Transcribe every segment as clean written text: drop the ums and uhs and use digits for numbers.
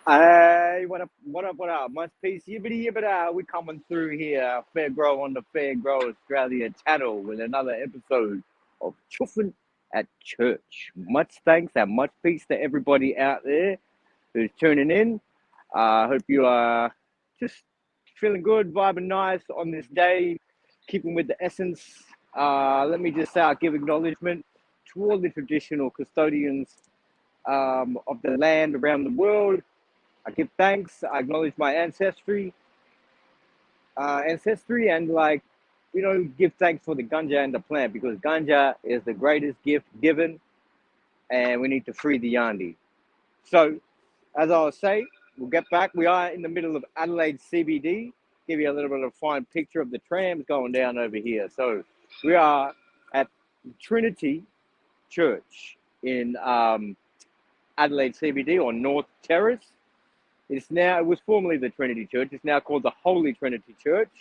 Hey, what up? Much peace, yibbity yibbida. We coming through here, Fair Grow on the Fair Grow Australia channel with another episode of Choofin at Church. Much thanks and much peace to everybody out there who's tuning in. I hope you are just feeling good, vibing nice on this day, keeping with the essence. Let me just say, I'll give acknowledgement to all the traditional custodians of the land around the world. I give thanks. I acknowledge my ancestry, and give thanks for the ganja and the plant because ganja is the greatest gift given, and we need to free the yandi. So, as I was saying, we'll get back. We are in the middle of Adelaide CBD. Give you a little bit of a fine picture of the trams going down over here. So, we are at Trinity Church in Adelaide CBD or North Terrace. It was formerly the Trinity Church. It's now called the Holy Trinity Church.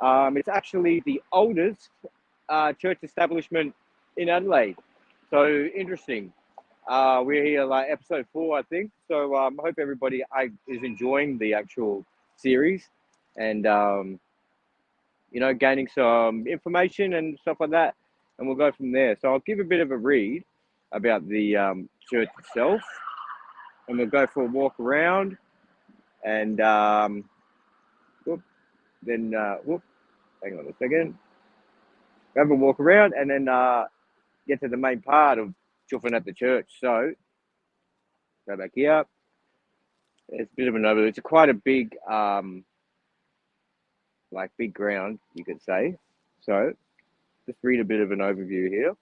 It's actually the oldest church establishment in Adelaide. So interesting. We're here like episode 4, I think. So I hope everybody is enjoying the actual series and, gaining some information and stuff like that. And we'll go from there. So I'll give a bit of a read about the church itself. And we'll go for a walk around. And hang on a second. Have a walk around and then get to the main part of Choofin at the church. So go back here. It's a bit of an overview. It's quite a big, big ground, you could say. So just read a bit of an overview here.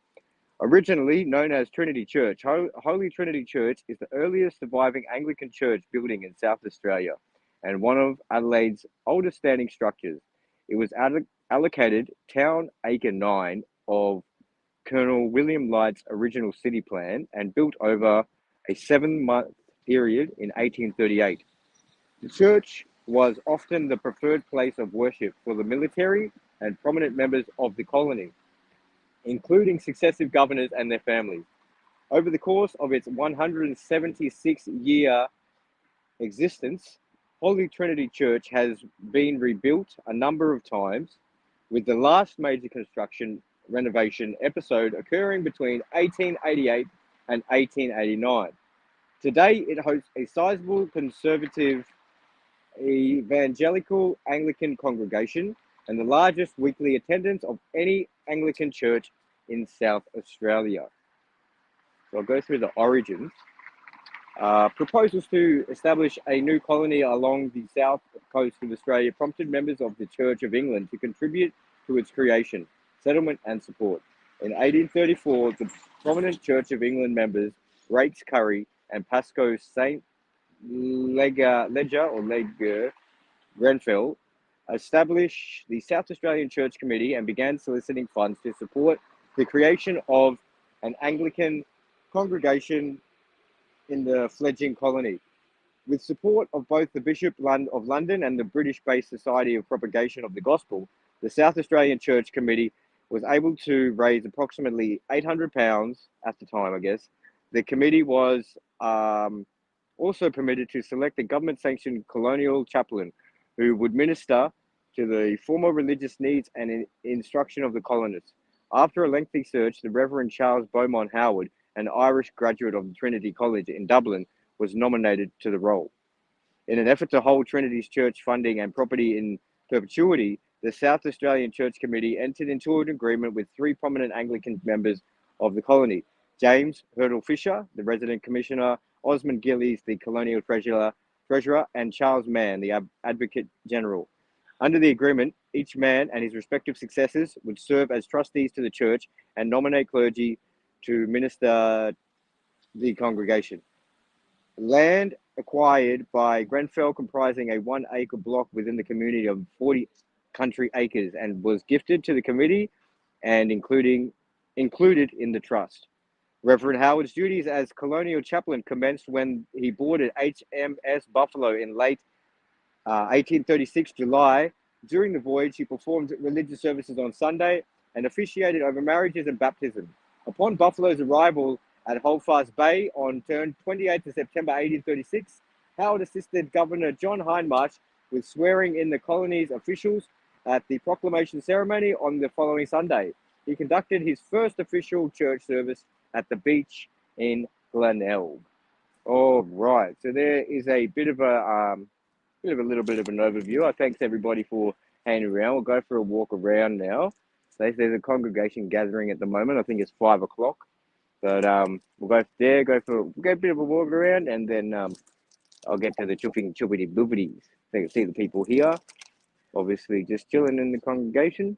Originally known as Trinity Church, Holy Trinity Church is the earliest surviving Anglican church building in South Australia and one of Adelaide's oldest standing structures. It was allocated Town Acre 9 of Colonel William Light's original city plan and built over a 7-month period in 1838. The church was often the preferred place of worship for the military and prominent members of the colony, including successive governors and their families. Over the course of its 176-year existence, Holy Trinity Church has been rebuilt a number of times, with the last major construction renovation episode occurring between 1888 and 1889. Today, it hosts a sizable conservative evangelical Anglican congregation and the largest weekly attendance of any Anglican church in South Australia. So I'll go through the origins. Proposals to establish a new colony along the south coast of Australia prompted members of the Church of England to contribute to its creation, settlement and support. In 1834, the prominent Church of England members, Raikes Curry and Pascoe St. Leger Grenfell, established the South Australian Church Committee and began soliciting funds to support the creation of an Anglican congregation in the fledgling colony. With support of both the Bishop of London and the British-based Society of Propagation of the Gospel, the South Australian Church Committee was able to raise approximately £800 at the time, I guess. The committee was also permitted to select a government-sanctioned colonial chaplain who would minister to the formal religious needs and instruction of the colonists. After a lengthy search, the Reverend Charles Beaumont Howard, an Irish graduate of Trinity College in Dublin, was nominated to the role. In an effort to hold Trinity's church funding and property in perpetuity, the South Australian Church Committee entered into an agreement with 3 prominent Anglican members of the colony: James Hurdle Fisher, the resident commissioner; Osmond Gillies, the colonial treasurer; and Charles Mann, the advocate general. Under the agreement, each man and his respective successors would serve as trustees to the church and nominate clergy to minister the congregation. Land acquired by Grenfell, comprising a 1-acre block within the community of 40 country acres, and was gifted to the committee and included in the trust. Reverend Howard's duties as colonial chaplain commenced when he boarded HMS Buffalo in late 1836 July. During the voyage, he performed religious services on Sunday and officiated over marriages and baptism. Upon Buffalo's arrival at Holdfast Bay on 28th of September 1836, Howard assisted Governor John Hindmarsh with swearing in the colony's officials at the proclamation ceremony on the following Sunday. He conducted his first official church service at the beach in Glenelg. All right, so there is a bit of a little bit of an overview. I thanks everybody for hanging around. We'll go for a walk around now. There's a congregation gathering at the moment. I think it's 5 o'clock, but we'll go there, go a bit of a walk around, and then I'll get to the choofing boobities. So you can see the people here, obviously just chilling in the congregation.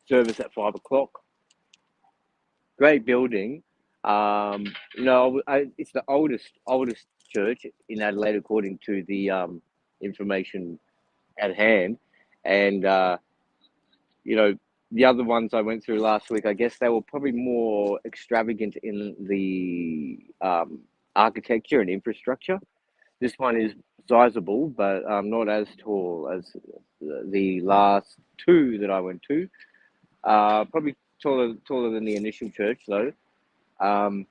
Service at 5 o'clock. Great building. It's the oldest church in Adelaide according to the information at hand, and the other ones I went through last week, I guess they were probably more extravagant in the architecture and infrastructure. This one is sizable, but not as tall as the last two that I went to. Probably taller than the initial church, though. What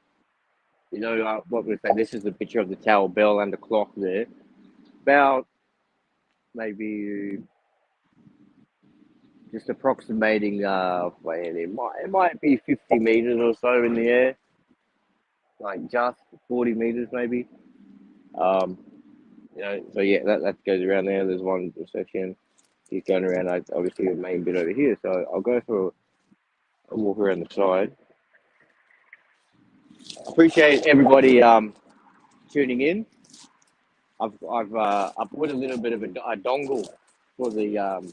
we say, this is a picture of the Tower Bell and the clock there. About maybe just approximating, it might be 50 meters or so in the air, like just 40 meters maybe. So yeah, that goes around there. There's one section. He's going around, obviously the main bit over here. So I'll go for a walk around the side. Appreciate everybody tuning in. I've put a little bit of a dongle for the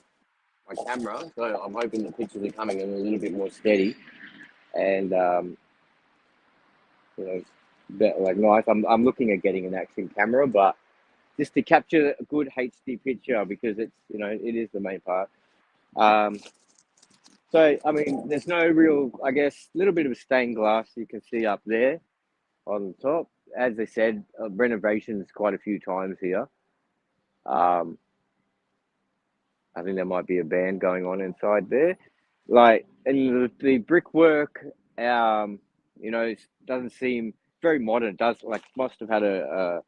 my camera, so I'm hoping the pictures are coming in a little bit more steady, and nice. I'm looking at getting an action camera, but just to capture a good HD picture, because it's it is the main part. So I mean, there's no real, I guess, little bit of stained glass you can see up there on the top. As I said, renovations quite a few times here. I think there might be a band going on inside there. And the brickwork, it doesn't seem very modern. It does, must have had a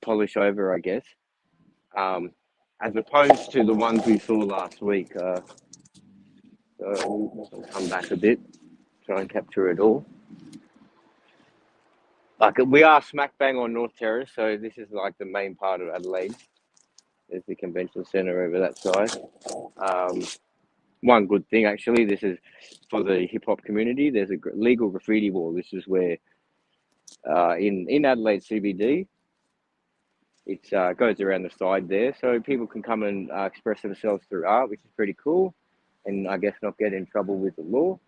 polish over, I guess. As opposed to the ones we saw last week. So we'll come back a bit, try and capture it all. We are smack bang on North Terrace, so this is like the main part of Adelaide. There's the convention centre over that side. One good thing, actually, this is for the hip hop community. There's a legal graffiti wall. This is where, in Adelaide CBD, it goes around the side there, so people can come and express themselves through art, which is pretty cool, and I guess not get in trouble with the law.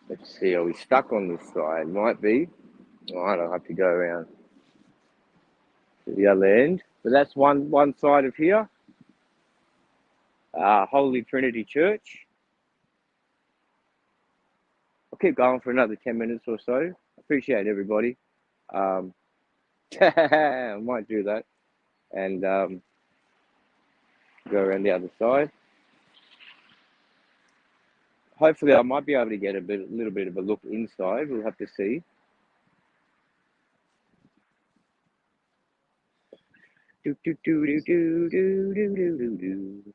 Let's see, are we stuck on this side? Might be. All right, I'll have to go around to the other end. But that's one side of here. Holy Trinity Church. I'll keep going for another 10 minutes or so. Appreciate everybody. I might do that. And go around the other side. Hopefully I might be able to get a little bit of a look inside. We'll have to see. Do do do do do do do do do.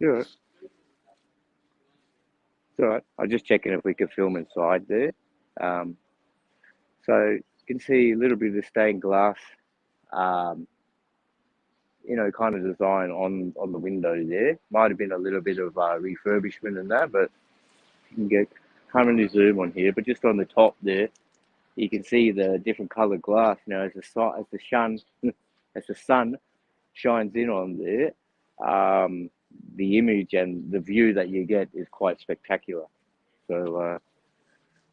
Yeah, it's all right. I'm just checking if we can film inside there. So you can see a little bit of the stained glass, kind of design on the window there. Might have been a little bit of refurbishment in that, but you can can't really zoom on here. But just on the top there, you can see the different coloured glass. Now, as the sun shines in on there, the image and the view that you get is quite spectacular. So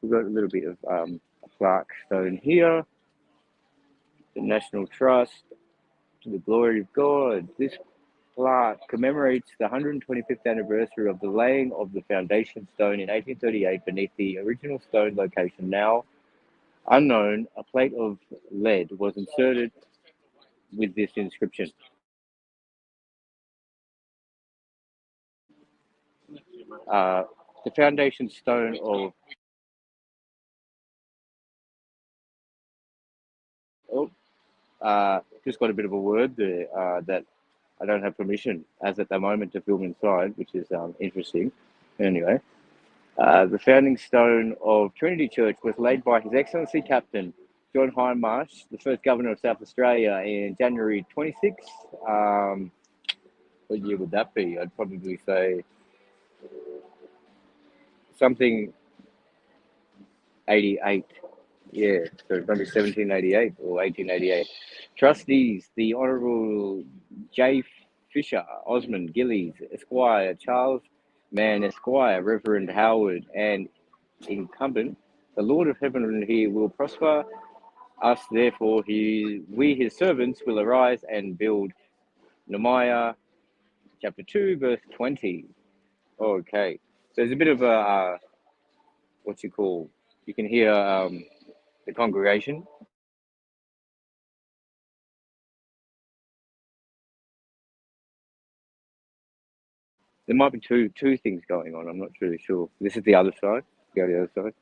we've got a little bit of a plaque stone here, the National Trust, to the glory of God. This plaque commemorates the 125th anniversary of the laying of the foundation stone in 1838 beneath the original stone location. Now unknown, a plate of lead was inserted with this inscription. The foundation stone of just got a bit of a word there that I don't have permission as at the moment to film inside, which is interesting. Anyway, the founding stone of Trinity Church was laid by His Excellency Captain John Hindmarsh, the first Governor of South Australia, in January 26. What year would that be? I'd probably say something 88. Yeah, so maybe 1788 or 1888. Trustees, the Honourable J. Fisher, Osmond Gillies, Esquire, Charles Mann, Esquire, Reverend Howard, and incumbent, the Lord of Heaven and He will prosper us, therefore we his servants will arise and build. Nehemiah chapter 2, verse 20. Okay, so there's a bit of a, you can hear the congregation. There might be two things going on. I'm not really sure. This is the other side. Go to the other side.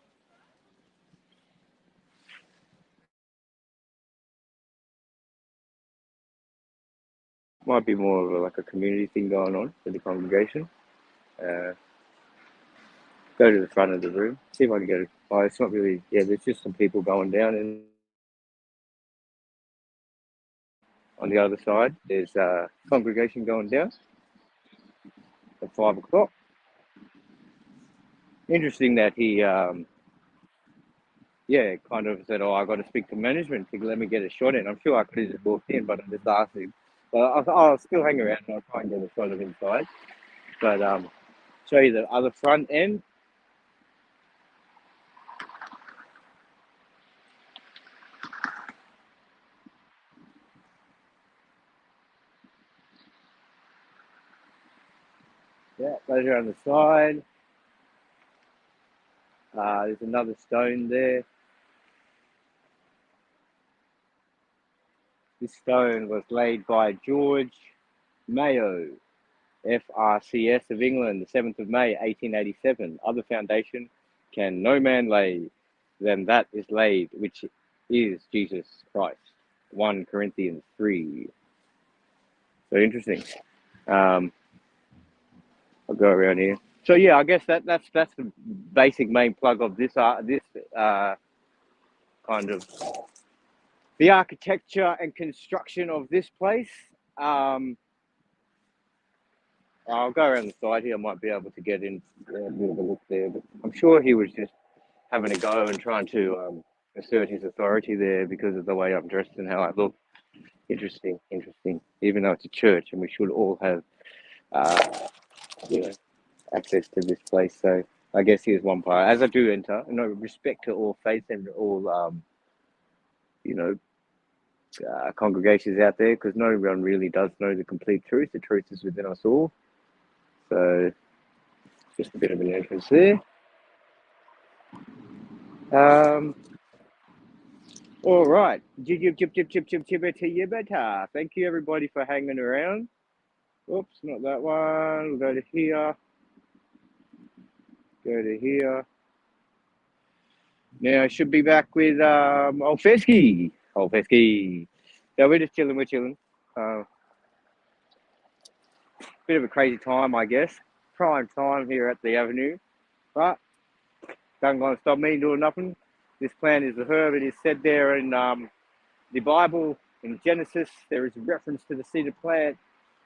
Might be more of like a community thing going on with the congregation. Go to the front of the room. See if I can get it. Oh, it's not really. Yeah, there's just some people going down, and on the other side, there's a congregation going down at 5 o'clock. Interesting that he, kind of said, "Oh, I got to speak to management to let me get a shot in." I'm sure I could have just walked in, but I just asked him. But I'll still hang around and I'll try and get a shot of inside. But show you the other front end. Yeah, goes around the side. There's another stone there. This stone was laid by George Mayo, FRCS of England, the 7th of May, 1887. Other foundation can no man lay than that is laid, which is Jesus Christ. 1 Corinthians 3. So interesting. I'll go around here. So yeah, I guess that's the basic main plug of this kind of the architecture and construction of this place. I'll go around the side here. I might be able to get in a bit of a look there, but I'm sure he was just having a go and trying to assert his authority there because of the way I'm dressed and how I look. Interesting. Even though it's a church and we should all have, access to this place. So I guess here's one part. As I do enter, respect to all faiths and all, congregations out there, because no one really does know the complete truth. The truth is within us all. So just a bit of an entrance there. All right. Thank you everybody for hanging around. Oops, not that one. We'll go to here. Now I should be back with old Fesky. So we're just chilling. Bit of a crazy time, I guess. Prime time here at the Avenue, but don't gonna stop me doing nothing. This plant is a herb. It is said there in the Bible, in Genesis, there is a reference to the seeded plant,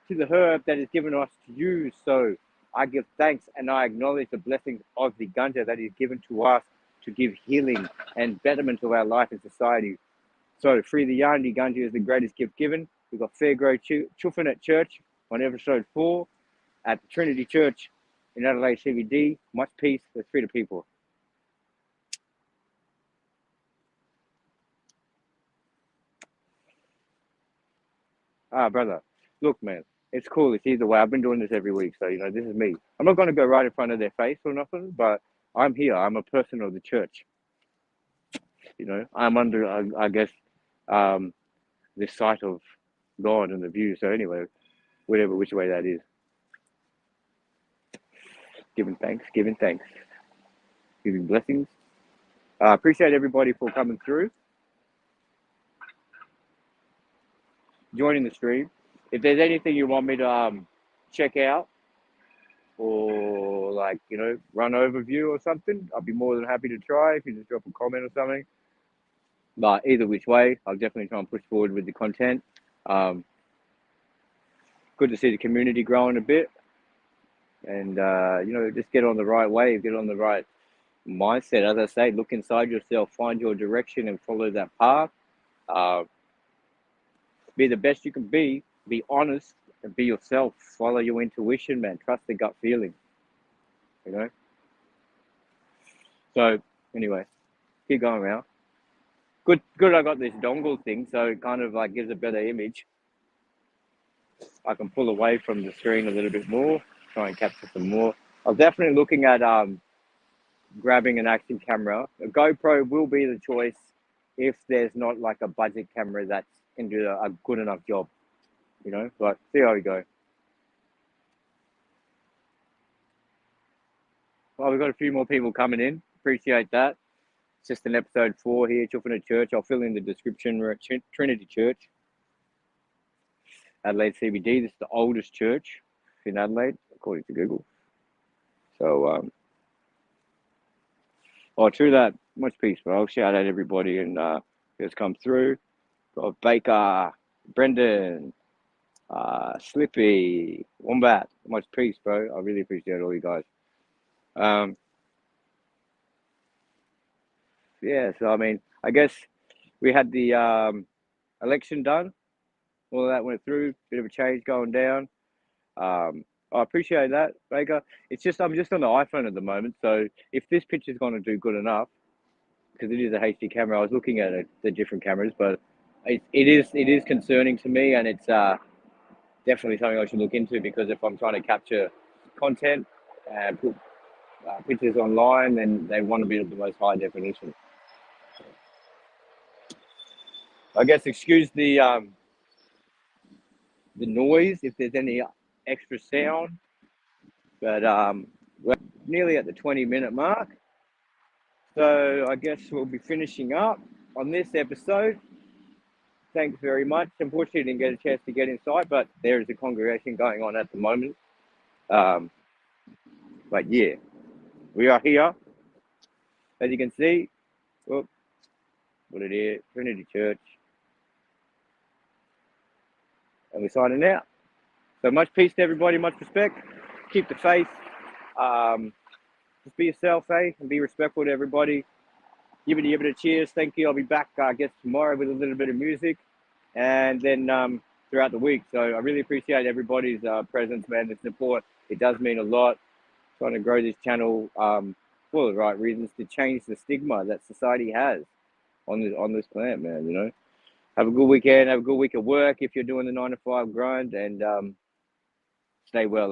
to the herb that is given us to use. So I give thanks and I acknowledge the blessings of the ganja that is given to us to give healing and betterment to our life and society. So free the yarn, the ganja is the greatest gift given. We've got Fair Grow Choofin at church on episode 4. at the Trinity Church in Adelaide CBD. Much peace. Let's free the people. Brother, look, man, it's cool. It's either way. I've been doing this every week, so this is me. I'm not going to go right in front of their face or nothing, but I'm here. I'm a person of the church. I'm under, I guess, this sight of God and the view. So anyway, whatever, which way that is, giving thanks, giving blessings. Appreciate everybody for coming through, joining the stream. If there's anything you want me to check out or run overview or something, I'll be more than happy to try. If you just drop a comment or something. But either which way, I'll definitely try and push forward with the content. Good to see the community growing a bit, and just get on the right wave, get on the right mindset. As I say, look inside yourself, find your direction, and follow that path. Be the best you can be honest, and be yourself. Follow your intuition, man. Trust the gut feeling. So anyway, keep going around. Good. I got this dongle thing, so it kind of gives a better image. I can pull away from the screen a little bit more, try and capture some more. I was definitely looking at grabbing an action camera. A GoPro will be the choice if there's not a budget camera that can do a good enough job, but see how we go. Well, we've got a few more people coming in. Appreciate that. It's just an episode 4 here, Choofin Church. I'll fill in the description. We're at Trinity Church, Adelaide CBD. This is the oldest church in Adelaide, according to Google. So, true that. Much peace, bro. I'll shout out everybody and who's come through. Got Baker, Brendan, Slippy, Wombat. Much peace, bro. I really appreciate all you guys. So I guess we had the election done. All of that went through. Bit of a change going down. I appreciate that, Baker. It's just I'm just on the iPhone at the moment, so if this picture is going to do good enough, because it is a HD camera, I was looking at the different cameras, but it is concerning to me, and it's definitely something I should look into, because if I'm trying to capture content and put pictures online, then they want to be at the most high definition. I guess excuse the noise if there's any extra sound, but we're nearly at the 20-minute mark, so I guess we'll be finishing up on this episode. Thanks very much. Unfortunately, I didn't get a chance to get inside, but there is a congregation going on at the moment. But yeah, we are here, as you can see. Put it here, Trinity Church, and we're signing out. So much peace to everybody, much respect. Keep the faith. Just be yourself, and be respectful to everybody. Give it a cheers. Thank you. I'll be back, I guess, tomorrow with a little bit of music, and then throughout the week. So I really appreciate everybody's presence, man, the support. It does mean a lot. Trying to grow this channel for the right reasons, to change the stigma that society has on this planet, man. Have a good weekend. Have a good week of work if you're doing the 9 to 5 grind, and stay well,